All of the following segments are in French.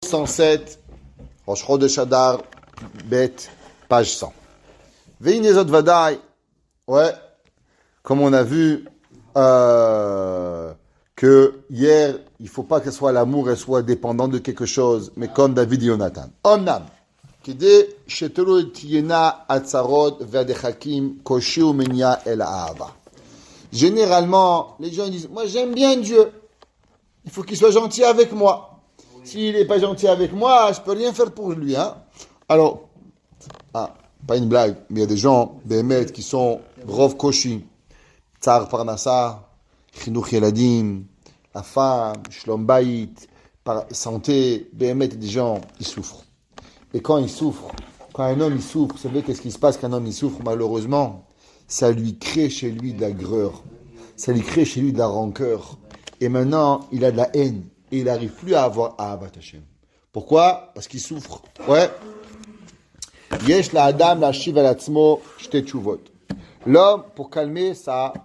107, Rosh Chodesh Adar, Bet, page 100. Veinezot Vadaï, ouais, comme on a vu que hier, il ne faut pas que soit l'amour, elle soit dépendante de quelque chose, mais comme David et Jonathan. Omnam, kide shetelo tiena atzarot ve'adechakim koshi umenia el ahava. Généralement, les gens disent, moi j'aime bien Dieu, il faut qu'il soit gentil avec moi. S'il n'est pas gentil avec moi, je ne peux rien faire pour lui. Hein? Alors, pas une blague, mais il y a des gens, des maîtres qui sont Rov Koshi, Tsar Parnassa, Chinuch Yeladim, la femme, Shlom Bayit, santé, BMet, des gens, ils souffrent. Et quand ils souffrent, quand un homme il souffre, vous savez qu'est-ce qui se passe quand un homme il souffre? Malheureusement, ça lui crée chez lui de la greur, ça lui crée chez lui de la rancœur. Et maintenant, il a de la haine. Et il n'arrive plus à avoir Ahavat Hashem. Pourquoi? Parce qu'il souffre. Ouais. Yesh la adam la shiv al atzmo shte tshuvot. L'homme, pour calmer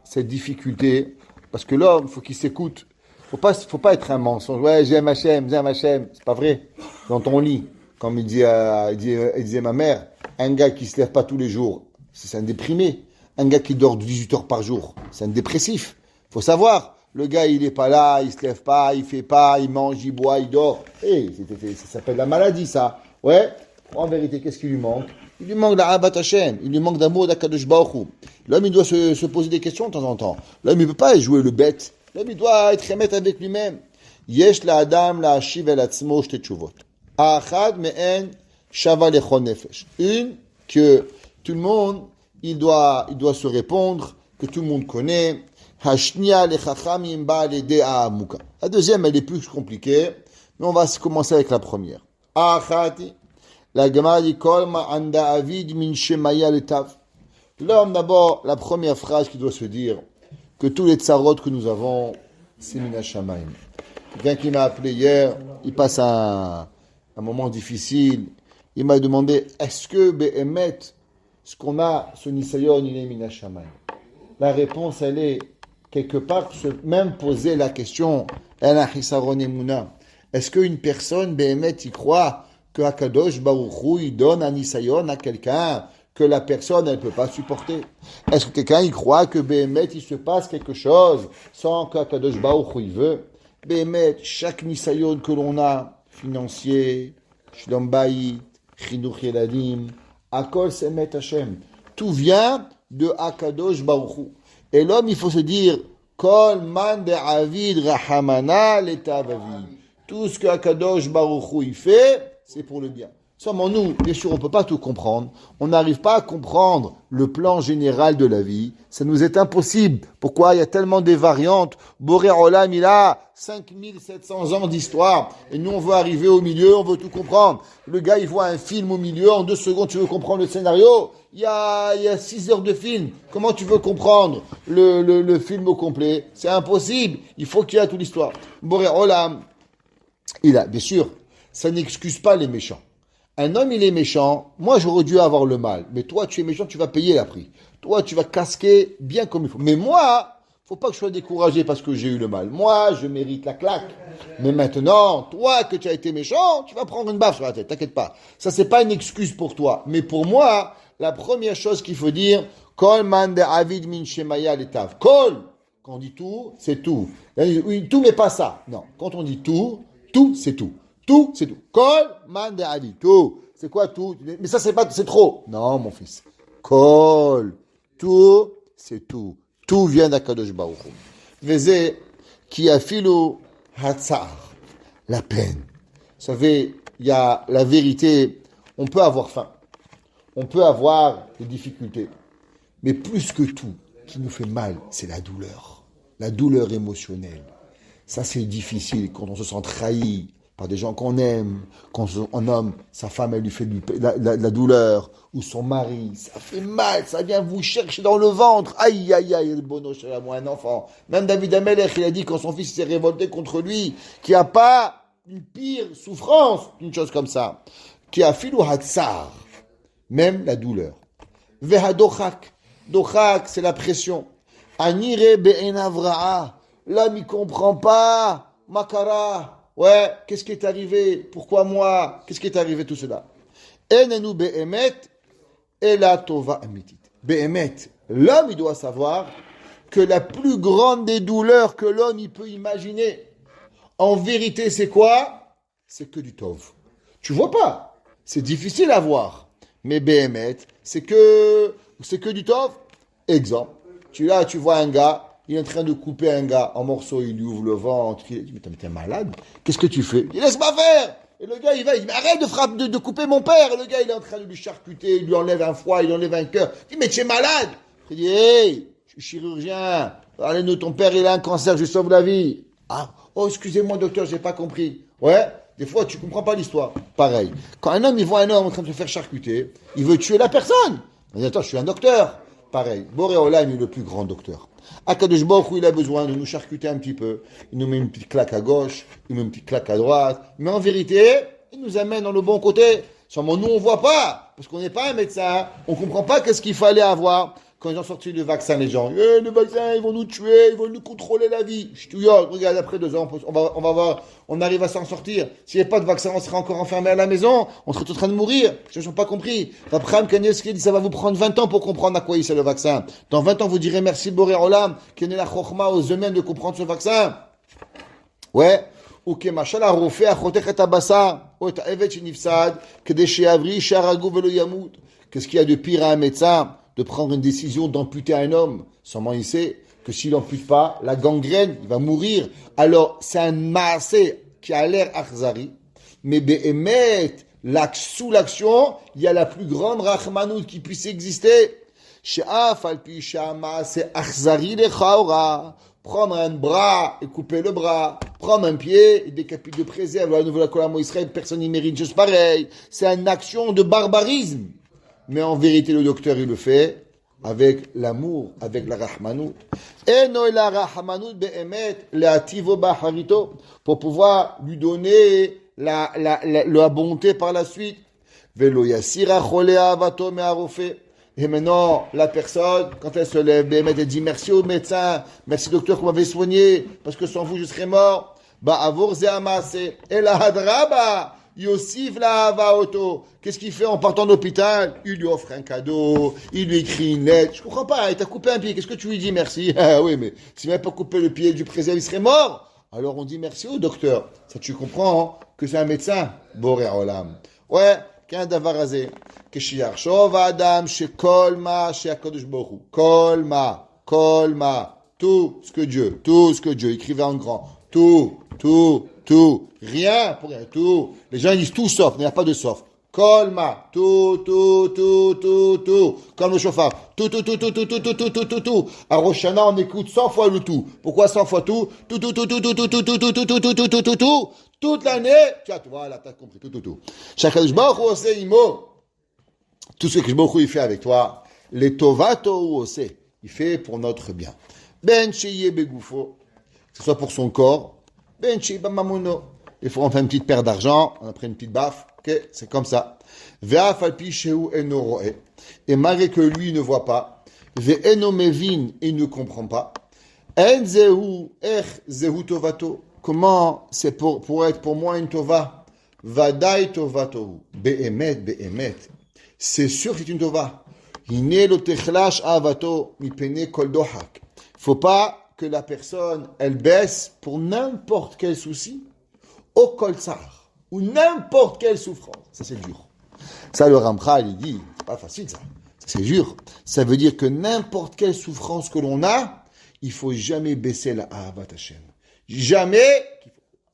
ses difficultés, parce que l'homme, il faut qu'il s'écoute. Faut pas être un mensonge. Ouais, j'aime Hashem. C'est pas vrai. Dans ton lit, comme il disait ma mère, un gars qui se lève pas tous les jours, c'est un déprimé. Un gars qui dort 18 heures par jour, c'est un dépressif. Faut savoir. Le gars, il est pas là, il se lève pas, il fait pas, il mange, il boit, il dort. Ça s'appelle la maladie, ça. Ouais. En vérité, qu'est-ce qui lui manque? Il lui manque d'Ahavat Hashem. Il lui manque d'amour d'Akadosh Baruch Hu. L'homme, il doit se poser des questions de temps en temps. L'homme, il peut pas jouer le bête. L'homme, il doit être remettre avec lui-même. Yesh la adam la hashiv el atzmo shte tshuvot. Achad me'en shava lechon nefesh. Une que tout le monde, il doit se répondre, que tout le monde connaît. La deuxième, elle est plus compliquée, mais on va commencer avec la première. La Gemara dit l'homme, d'abord, la première phrase qu'il doit se dire, que tous les tsarot que nous avons, c'est Mina Shamayim. Quelqu'un qui m'a appelé hier, il passe un moment difficile, il m'a demandé, est-ce que Be'emet, ce qu'on a, ce Nisayon, il est Mina Shamayim? La réponse, elle est quelque part, se même poser la question, est-ce qu'une personne, Behemet, y croit que Akadosh Baruch Hu, il donne un Nisayon à quelqu'un que la personne, elle ne peut pas supporter? Est-ce que quelqu'un y croit que Behemet, il se passe quelque chose sans qu'Akadosh Baruch Hu, il veut? Behemet, chaque Nisayon que l'on a, financier, Shlom Bayit, Chinuch Yeladim, Akol Semet Hashem, tout vient de Akadosh Baruch Hu. Et l'homme, il faut se dire, Kol man de'avid rahamana letavavid. Tout ce que Akadosh Baruch Hu il fait, c'est pour le bien. Seulement nous, bien sûr, on ne peut pas tout comprendre. On n'arrive pas à comprendre le plan général de la vie. Ça nous est impossible. Pourquoi? Il y a tellement de variantes. Boré Olam, il a 5700 ans d'histoire. Et nous, on veut arriver au milieu, on veut tout comprendre. Le gars, il voit un film au milieu. En 2 secondes, tu veux comprendre le scénario? Il y a 6 heures de film. Comment tu veux comprendre le film au complet? C'est impossible. Il faut qu'il y ait toute l'histoire. Boré Olam, il a, bien sûr, ça n'excuse pas les méchants. Un homme, il est méchant. Moi, j'aurais dû avoir le mal. Mais toi, tu es méchant, tu vas payer la prix. Toi, tu vas casquer bien comme il faut. Mais moi, faut pas que je sois découragé parce que j'ai eu le mal. Moi, je mérite la claque. Mais maintenant, toi, que tu as été méchant, tu vas prendre une baffe sur la tête. T'inquiète pas. Ça, c'est pas une excuse pour toi. Mais pour moi, la première chose qu'il faut dire, Kol man de avid min shemaya letav. Kol, quand on dit tout, c'est tout. Oui, tout, mais pas ça. Non. Quand on dit tout, c'est tout. Tout, c'est tout. Kol man de'avi. Tout. C'est quoi tout? Mais ça, c'est trop. Non, mon fils. Kol. Tout, c'est tout. Tout vient d'Akadosh Baruch Hu. Veze, qui a filou hatzar. La peine. Vous savez, il y a la vérité. On peut avoir faim. On peut avoir des difficultés. Mais plus que tout, qui nous fait mal, c'est la douleur. La douleur émotionnelle. Ça, c'est difficile quand on se sent trahi par des gens qu'on aime, quand un homme, sa femme, elle lui fait la douleur, ou son mari, ça fait mal, ça vient vous chercher dans le ventre, aïe, aïe, aïe, le bono chez moi, un enfant. Même David Amelech, il a dit quand son fils s'est révolté contre lui, qu'il n'y a pas une pire souffrance qu'une chose comme ça, qui a filou hatzar, même la douleur. Vehadochak, dochak, c'est la pression. Anire be'enavra'a, l'homme, il comprend pas, makara, Ouais, qu'est-ce qui est arrivé? Pourquoi moi? Qu'est-ce qui est arrivé tout cela? Enenu be'emet ela tova amitit. Be'emet, l'homme il doit savoir que la plus grande des douleurs que l'homme il peut imaginer, en vérité c'est quoi? C'est que du tov. Tu vois pas? C'est difficile à voir. Mais be'emet, c'est que du tov. Exemple, tu vois un gars, il est en train de couper un gars en morceaux, il lui ouvre le ventre, il dit, mais t'es malade? Qu'est-ce que tu fais? Il dit, laisse-moi faire! Et le gars, il dit, mais arrête de couper mon père! Et le gars, il est en train de lui charcuter, il lui enlève un foie, il lui enlève un cœur. Il dit, mais tu es malade! Il dit, hey, je suis chirurgien, allez-nous, ton père, il a un cancer, je sauve la vie. Ah, oh, excusez-moi, docteur, j'ai pas compris. Ouais, des fois, tu comprends pas l'histoire. Pareil. Quand un homme, il voit un homme en train de se faire charcuter, il veut tuer la personne. Il dit, attends, je suis un docteur. Pareil, Boré Olam est le plus grand docteur. Akadosh Baruch Hu, il a besoin de nous charcuter un petit peu. Il nous met une petite claque à gauche, il nous met une petite claque à droite. Mais en vérité, il nous amène dans le bon côté. Seulement, nous, on voit pas, parce qu'on n'est pas un médecin. On comprend pas qu'est-ce qu'il fallait avoir. Quand ils ont sorti le vaccin, les gens, le vaccin, ils vont nous tuer, ils vont nous contrôler la vie. Je te dis, regarde, après 2 ans, on va voir, on arrive à s'en sortir. S'il n'y avait pas de vaccin, on serait encore enfermé à la maison, on serait en train de mourir. Je n'ai pas compris. Abraham Kanievski dit, ça va vous prendre 20 ans pour comprendre à quoi il sert le vaccin. Dans 20 ans, vous direz merci Boré Olam, qui est la chokhma aux humains de comprendre ce vaccin. Ouais. Ou que machal a refait à chotek et abassa, ou et evet shenifsad, que des sheavri, sharagou velo yamut. Qu'est-ce qu'il y a de pire à un médecin? De prendre une décision d'amputer un homme. Seulement il sait que s'il n'ampute pas, la gangrène, il va mourir. Alors, c'est un maasé qui a l'air akhzari, mais be'emet, sous l'action, il y a la plus grande rachmanout qui puisse exister. She'af al-pi she'amaasé akhzari lechaora. Prendre un bras et couper le bras, prendre un pied et décapiter de préserve. La nouvelle colère Israël, personne n'y mérite juste pareil. C'est une action de barbarisme. Mais en vérité, le docteur, il le fait avec l'amour, avec la rahmanout. Eno la rahmanout be'emet le'ativo ba'harito, pour pouvoir lui donner la bonté par la suite. Velo yasira chole avato me'arofe. Et maintenant, la personne, quand elle se lève, elle dit merci au médecin, merci docteur qu'on m'avait soigné, parce que sans vous, je serais mort. Bah, avor ze amase. Et la hadraba. Yosif la Havaoto. Qu'est-ce qu'il fait en partant de l'hôpital? Il lui offre un cadeau, il lui écrit une lettre. Je comprends pas, il t'a coupé un pied, qu'est-ce que tu lui dis merci? Ah oui, mais s'il m'avait pas coupé le pied du préserve, il serait mort. Alors on dit merci au docteur. Ça tu comprends hein, que c'est un médecin? Boré Olam. Ouais, qu'un davarazé. Keshiar Shov Adam, Shekol Ma, Sheakadosh Boru. Kolma, tout ce que Dieu, écrivait en grand. Tout. Rien pour rien, tout. Les gens disent tout sauf, il n'y a pas de sauf. Kolma, tout. Comme le chauffard. Tout. À Rosh Hashanah, on écoute 100 fois le tout. Pourquoi 100 fois tout? Tout. Toute l'année, voilà, t'as compris, tout. Chakadosh Baruch Hu ose imo. Tout ce que Baruch Hu il fait avec toi, les tovato ou ose, il fait pour notre bien. Ben sheye begoufo, que ce soit pour son corps, ben sheye bamamuno. Il faut en faire une petite paire d'argent, on a pris une petite baffe, ok, c'est comme ça. Ve'af alpi shehu eno roe, et malgré que lui ne voit pas, ve'eno mevin, il ne comprend pas. En zehu tovato, comment c'est pour être pour moi une tova? Vadai tovato, be'emet. C'est sûr que c'est une tova. Hine lo techlash avato mipene kol dohak. Faut pas que la personne, elle baisse pour n'importe quel souci, au kolsar, ou n'importe quelle souffrance. Ça, c'est dur. Ça, le Ramchal, il dit, c'est pas facile, ça. C'est dur. Ça veut dire que n'importe quelle souffrance que l'on a, il faut jamais baisser la Ahavat Hashem. Jamais.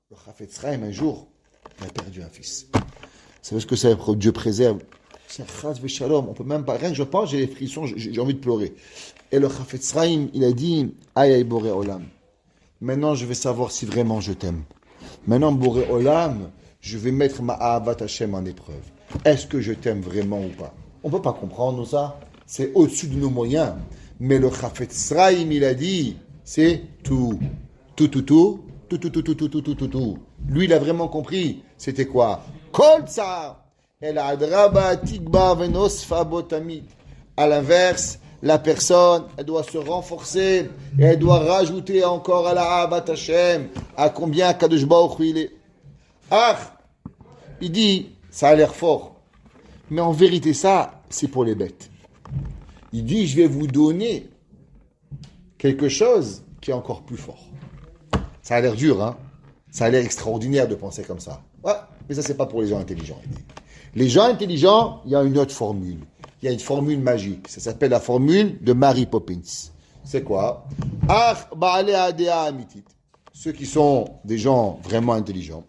Le Chafetz Chaim, un jour, il a perdu un fils. Vous savez ce que c'est que Dieu préserve? C'est Chas Veshalom. On peut même pas, rien que je pense, j'ai les frissons, j'ai envie de pleurer. Et le Chafetz Chaim, il a dit, Aïe Boré Olam. Maintenant, je vais savoir si vraiment je t'aime. Maintenant, Boré Olam, je vais mettre ma Ahavat Hashem en épreuve. Est-ce que je t'aime vraiment ou pas? On ne peut pas comprendre ça. C'est au-dessus de nos moyens. Mais le Chafetz Chaim, il a dit, c'est tout. Tout. Lui, il a vraiment compris. C'était quoi? Kol tsar. El adraba tikba venosfa botamid. À l'inverse, la personne, elle doit se renforcer et elle doit rajouter encore à la Ahavat Hashem. À combien Kadosh Baruch Hu il est? Ah, il dit, ça a l'air fort. Mais en vérité, ça, c'est pour les bêtes. Il dit, je vais vous donner quelque chose qui est encore plus fort. Ça a l'air dur, hein? Ça a l'air extraordinaire de penser comme ça. Ouais, mais ça, c'est pas pour les gens intelligents. Les gens intelligents, il y a une autre formule. Il y a une formule magique. Ça s'appelle la formule de Mary Poppins. C'est quoi? Ceux qui sont des gens vraiment intelligents.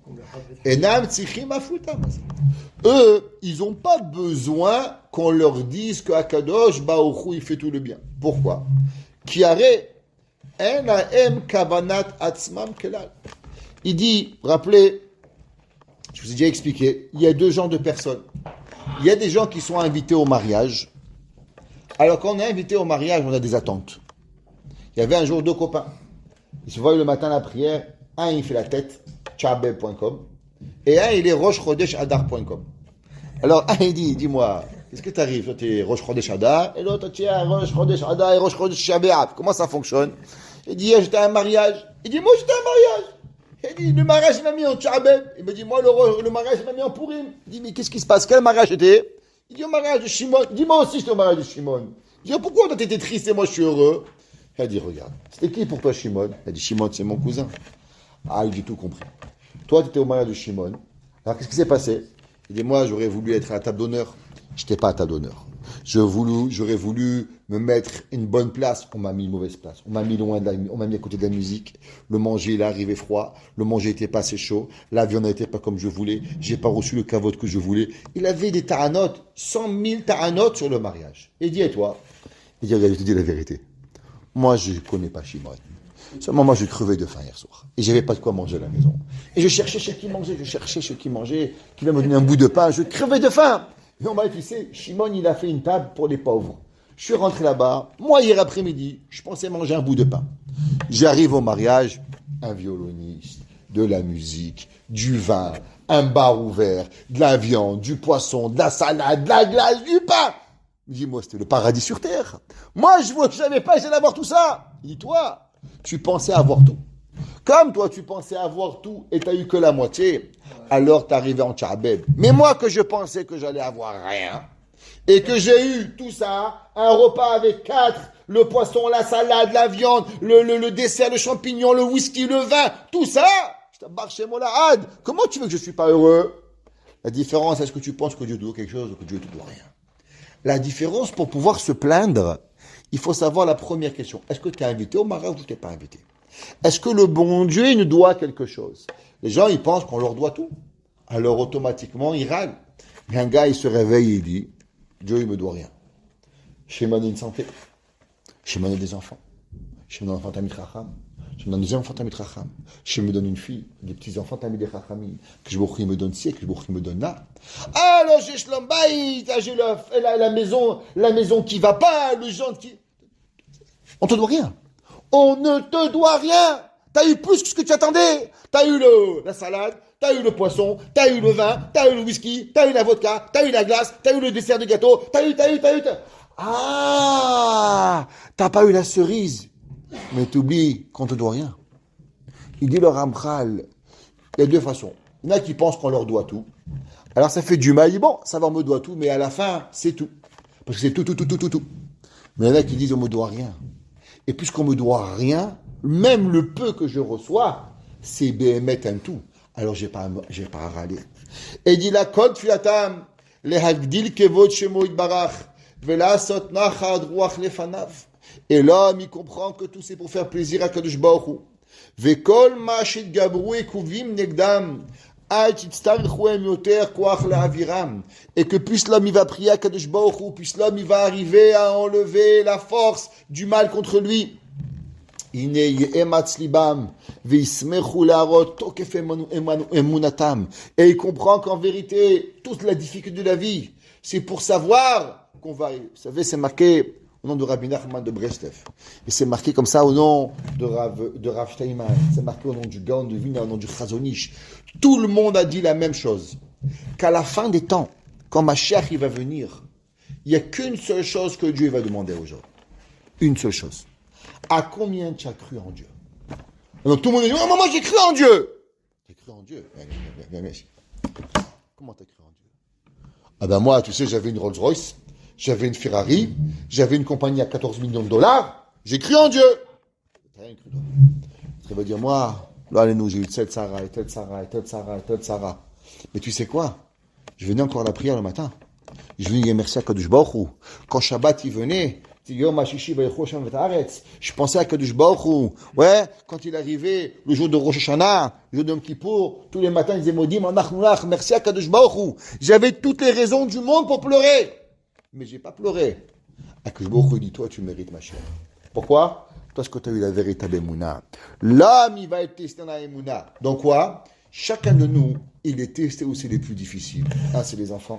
Eux, ils n'ont pas besoin qu'on leur dise qu'Akadosh Baruch Hu, il fait tout le bien. Pourquoi? Il dit, rappelez, je vous ai déjà expliqué, il y a deux genres de personnes. Il y a des gens qui sont invités au mariage. Alors quand on est invité au mariage, on a des attentes. Il y avait un jour deux copains. Ils se voient le matin à la prière. Un, il fait la tête, tchabeb.com. Et un, il est rochechodeshadar.com. Alors un, il dit, dis-moi, qu'est-ce que t'arrives? Toi, t'es Rosh Chodesh Adar. Et l'autre, tu es Rosh Chodesh Adar et Rosh Chodesh Shabeab. Comment ça fonctionne? Il dit, j'étais à un mariage. Il dit, moi, j'étais à un mariage. Il dit, le mariage, il m'a mis en tchabeb. Il me dit, moi, le mariage, il m'a mis en pourim. Il dit, mais qu'est-ce qui se passe? Quel mariage c'était? Il dit, au mariage de Shimon. Il dit, moi aussi, j'étais au mariage de Shimon. Il dit, pourquoi toi, t'étais triste et moi, je suis heureux? Il a dit, regarde, c'était qui pour toi, Shimon? Il a dit, Shimon, c'est mon cousin. Ah, il a tout compris. Toi, tu étais au mariage de Shimon. Alors, qu'est-ce qui s'est passé? Il dit, moi, j'aurais voulu être à la table d'honneur. Je n'étais pas à table d'honneur. J'aurais voulu me mettre une bonne place. On m'a mis une mauvaise place. On m'a mis on m'a mis à côté de la musique. Le manger, il est arrivé froid. Le manger n'était pas assez chaud. La viande n'était pas comme je voulais. J'ai pas reçu le kavod que je voulais. Il avait des taranotes, 100 000 taranotes sur le mariage. Et dit, et toi? Il dit, regarde, je te dis la vérité. Moi, je ne connais pas Shimon. Seulement, moi, je crevais de faim hier soir. Et j'avais pas de quoi manger à la maison. Et je cherchais chez qui manger, qui va me donner un bout de pain. Je crevais de faim. Et on m'a dit, tu sais, Shimon, il a fait une table pour les pauvres. Je suis rentré là-bas. Moi, hier après-midi, je pensais manger un bout de pain. J'arrive au mariage, un violoniste, de la musique, du vin, un bar ouvert, de la viande, du poisson, de la salade, de la glace, du pain. Il dit, moi, c'était le paradis sur terre. Moi, je ne savais pas, j'allais avoir tout ça. Il dit, toi, tu pensais avoir tout. Comme toi, tu pensais avoir tout et tu n'as eu que la moitié, alors tu arrivé en tchabeb. Mais moi, que je pensais que j'allais avoir rien, et que j'ai eu tout ça, un repas avec 4, le poisson, la salade, la viande, le dessert, le champignon, le whisky, le vin, tout ça, je t'embarque chez moi la had. Comment tu veux que je ne suis pas heureux? La différence, est-ce que tu penses que Dieu te doit quelque chose ou que Dieu te doit rien? La différence, pour pouvoir se plaindre, il faut savoir la première question. Est-ce que tu es invité au mariage ou tu n'es pas invité? Est-ce que le bon Dieu, il nous doit quelque chose? Les gens, ils pensent qu'on leur doit tout. Alors, automatiquement, ils râlent. Mais un gars, il se réveille et il dit, Dieu, il me doit rien. Shimon a une santé. Shimon a des enfants. Shimon a un enfant Tamid Chacham. Shimon a un deuxième enfant Tamid Chacham. Shimon me donne une fille, des petits-enfants Tamid Chachamim. Que je me donne ci, que je me donne là. Alors, j'ai Shlombaït, j'ai la maison qui va pas, le genre qui... On te doit rien. On ne te doit rien. T'as eu plus que ce que tu attendais. T'as eu la salade, t'as eu le poisson, t'as eu le vin, t'as eu le whisky, t'as eu la vodka, t'as eu la glace, t'as eu le dessert de gâteau, t'as eu. Ah, t'as pas eu la cerise. Mais t'oublies qu'on te doit rien. Il dit le Ramchal, il y a deux façons. Il y en a qui pensent qu'on leur doit tout. Alors ça fait du mal. Il dit bon, ça va, on me doit tout, mais à la fin, c'est tout. Parce que c'est tout. Mais il y en a qui disent on me doit rien. Et puisqu'on me doit rien, même le peu que je reçois, c'est béhémet un tout. Alors j'ai pas à râler. Et dit la kod fiatam, le hagdil kevod shemo itbarach, vela sot nachad ruach lefanav. Et l'homme, il comprend que tout c'est pour faire plaisir à Kadosh Baruch Hu. Vekol ma shitgabru ekuvim negdam, al titztarchu yoter koach la'aviram. Et que puisse l'homme, il va prier à Kadosh Baruch Hu, puisse l'homme, il va arriver à enlever la force du mal contre lui. Ine ye'ematz libam, ve'ismechu la'arot tokef emunatam. Et il comprend qu'en vérité, toute la difficulté de la vie, c'est pour savoir qu'on va... Vous savez, c'est marqué au nom de Rabbi Nachman de Breslev. Et c'est marqué comme ça au nom de Rav Steinman. C'est marqué au nom du Gaon de Vilna, au nom du Chazonish. Tout le monde a dit la même chose. Qu'à la fin des temps, quand Mashiach il va venir, il n'y a qu'une seule chose que Dieu va demander aux gens. Une seule chose. À combien tu as cru en Dieu? Donc tout le monde dit, oh, moi j'ai cru en Dieu. T'as cru en Dieu? Mais, comment t'as cru en Dieu? Ah ben moi, tu sais, j'avais une Rolls-Royce, j'avais une Ferrari, j'avais une compagnie à 14 millions de dollars, j'ai cru en Dieu. T'as rien cru, toi. Ça veut dire, moi, là, allez-nous, j'ai eu telle Sarah, et telle Sarah, et telle Sarah, et telle Sarah. Mais tu sais quoi? Je venais encore à la prière le matin. Je venais dire merci à Kadosh Baruch Hu. Quand Shabbat, il venait, je pensais à Kadosh Baruch Hu. Ouais, quand il arrivait, le jour de Rosh Hashanah, le jour de Yom Kippour, tous les matins, il disait Modim, Anachnulach, merci à Kadosh Baruch Hu. J'avais toutes les raisons du monde pour pleurer. Mais j'ai pas pleuré. Kadosh Baruch Hu dit, toi, tu mérites ma chère. Pourquoi? Parce que tu as eu la véritable Emouna. L'homme, il va être testé dans la Emouna. Donc quoi? Chacun de nous, il est testé où c'est les plus difficiles. Un, c'est les enfants.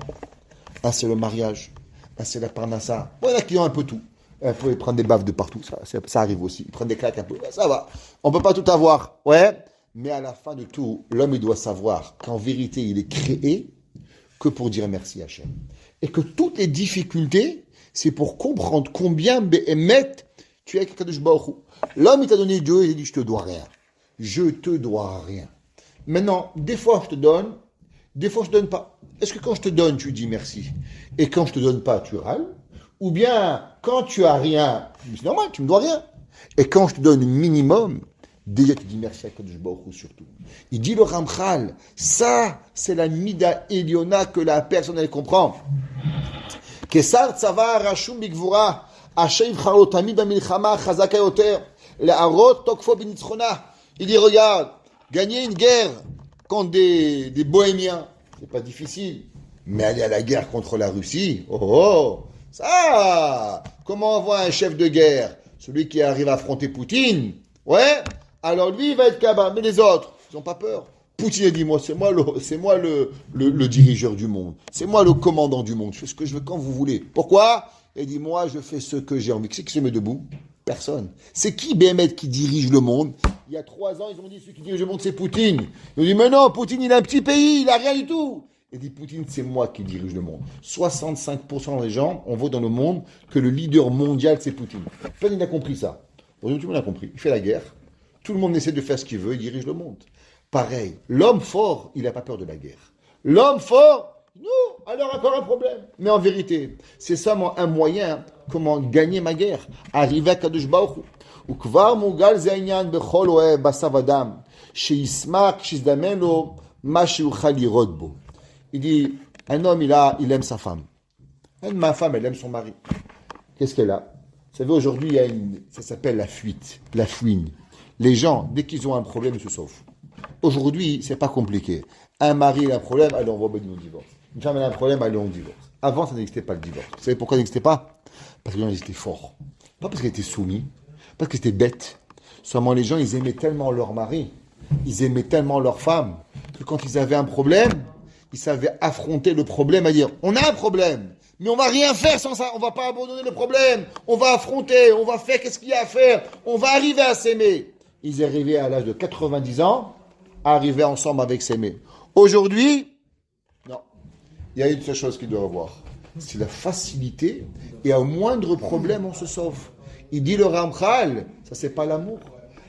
Un, c'est le mariage. Un, c'est la parnassa. Bon, il y en a qui ont un peu tout. Il faut prendre des baffes de partout. Ça arrive aussi. Ils prennent des claques un peu. Ça va. On ne peut pas tout avoir. Ouais. Mais à la fin de tout, l'homme, il doit savoir qu'en vérité, il est créé que pour dire merci à Hachem. Et que toutes les difficultés, c'est pour comprendre combien Béhémet, tu es avec Kadosh Baruch Hu. L'homme, il t'a donné Dieu, il a dit, je te dois rien. Je te dois rien. Maintenant, des fois, je te donne, des fois, je te donne pas. Est-ce que quand je te donne, tu dis merci? Et quand je te donne pas, tu râles? Ou bien, quand tu as rien, c'est normal, tu me dois rien. Et quand je te donne un minimum, déjà tu dis merci à Kadosh Baruch Hu surtout. Il dit le Ramchal, ça, c'est la Mida Eliona que la personne, elle comprend. Kesar tzava rashum bigvura, ashev charotami b'milchama chazaka yoter, le'arot tokfo b'nitzchona. Il dit, regarde, gagner une guerre contre des bohémiens, c'est pas difficile. Mais aller à la guerre contre la Russie, ça, comment on voit un chef de guerre? Celui qui arrive à affronter Poutine, ouais, alors lui, il va être capable. Mais les autres, ils n'ont pas peur. Poutine a dit, moi, c'est moi le dirigeur du monde. C'est moi le commandant du monde. Je fais ce que je veux quand vous voulez. Pourquoi? Il dit, moi, je fais ce que j'ai envie. Qui c'est qui se met debout? Personne. C'est qui Béhémet qui dirige le monde? Il y a 3 ans, ils ont dit, celui qui dirige le monde, c'est Poutine. Ils ont dit, mais non, Poutine, il a un petit pays, il a rien du tout. Il dit, Poutine, c'est moi qui dirige le monde. 65% des gens, on voit dans le monde que le leader mondial, c'est Poutine. Personne n'a compris ça. Aujourd'hui, tout le monde a compris. Il fait la guerre. Tout le monde essaie de faire ce qu'il veut, il dirige le monde. Pareil, l'homme fort, il n'a pas peur de la guerre. L'homme fort, non, alors encore un problème. Mais en vérité, c'est seulement un moyen comment gagner ma guerre. Arriver à Kadosh Baruch Hu. Ukvar mugal zainyan bechol oeh basav adam, sheismak shizdameno ma sheuchal lirot bo. Il dit, un homme, il aime sa femme. Ma femme, elle aime son mari. Qu'est-ce qu'elle a? Vous savez, aujourd'hui, ça s'appelle la fuite, la fouine. Les gens, dès qu'ils ont un problème, ils se sauvent. Aujourd'hui, c'est pas compliqué. Un mari a un problème, allez, on va au divorce. Une femme a un problème, allez, on divorce. Avant, ça n'existait pas le divorce. Vous savez pourquoi ça n'existait pas? Parce que les gens, ils étaient forts. Pas parce qu'ils étaient soumis, parce qu'ils étaient bêtes. Seulement, les gens, ils aimaient tellement leur mari, ils aimaient tellement leur femme, que quand ils avaient un problème, ils savaient affronter le problème, à dire, on a un problème, mais on va rien faire sans ça, on va pas abandonner le problème, on va affronter, on va faire qu'est-ce qu'il y a à faire, on va arriver à s'aimer. Ils arrivaient à l'âge de 90 ans, arriver ensemble avec s'aimer. Aujourd'hui, non. Il y a une seule chose qu'il doit avoir. C'est la facilité et au moindre problème, on se sauve. Il dit le Ramchal, ça c'est pas l'amour.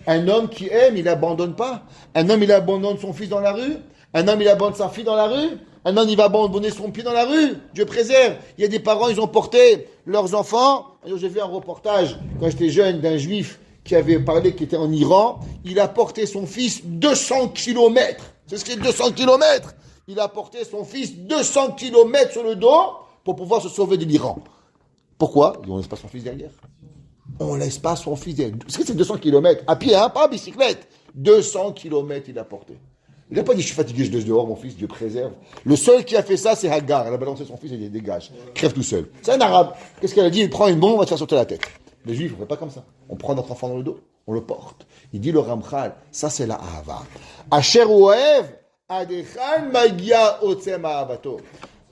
Un homme qui aime, il abandonne pas. Un homme, il abandonne son fils dans la rue. Un homme, il abandonne sa fille dans la rue. Un homme, il va abandonner son pied dans la rue. Dieu préserve. Il y a des parents, ils ont porté leurs enfants. J'ai vu un reportage, quand j'étais jeune, d'un juif qui avait parlé, qui était en Iran. Il a porté son fils 200 kilomètres. C'est ce qui est 200 kilomètres. Il a porté son fils 200 kilomètres sur le dos pour pouvoir se sauver de l'Iran. Pourquoi? On ne laisse pas son fils derrière. On ne laisse pas son fils derrière. C'est 200 kilomètres. À pied, hein, pas à bicyclette. 200 kilomètres il a porté. Il n'a pas dit je suis fatigué, je laisse dehors mon fils, Dieu préserve. Le seul qui a fait ça, c'est Hagar. Elle a balancé son fils et il dit dégage. Crève tout seul. C'est un arabe. Qu'est-ce qu'elle a dit? Il prend une bombe, on va te faire sauter la tête. Les juifs, on ne fait pas comme ça. On prend notre enfant dans le dos, on le porte. Il dit le Ramchal, ça c'est la Ahava. Asher Oev, Adechan Magia Otsem Ahavato.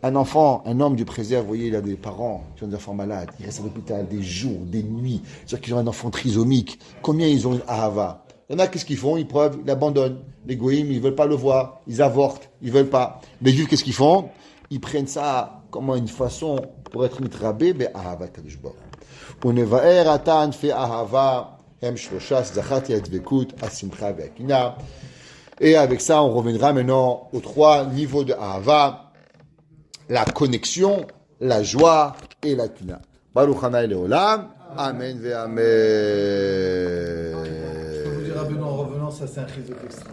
Un enfant, un homme, Dieu préserve, vous voyez, il a des parents qui ont des enfants malades, ils restent à l'hôpital des jours, des nuits, c'est-à-dire qu'ils ont un enfant trisomique. Combien ils ont une Ahava? Il y en a, qu'est-ce qu'ils font? Ils preuvent, ils l'abandonnent. Les goïms, ils ne veulent pas le voir, ils avortent, ils ne veulent pas. Les juifs, qu'est-ce qu'ils font? Ils prennent ça comme une façon pour être mitrabé, mais Ahava Kadosh Baruch Hu. Unevaer atan fe Ahava, hem shloshas, zachat yadvekut, asimcha ve'akina. Et avec ça, on reviendra maintenant aux 3 niveaux de Ahava, la connexion, la joie et la kina. Baruch Hanaï Leolam. Amen ve Amen. Je peux vous dire, Benoît, en revenant, ça c'est un chizuk extra.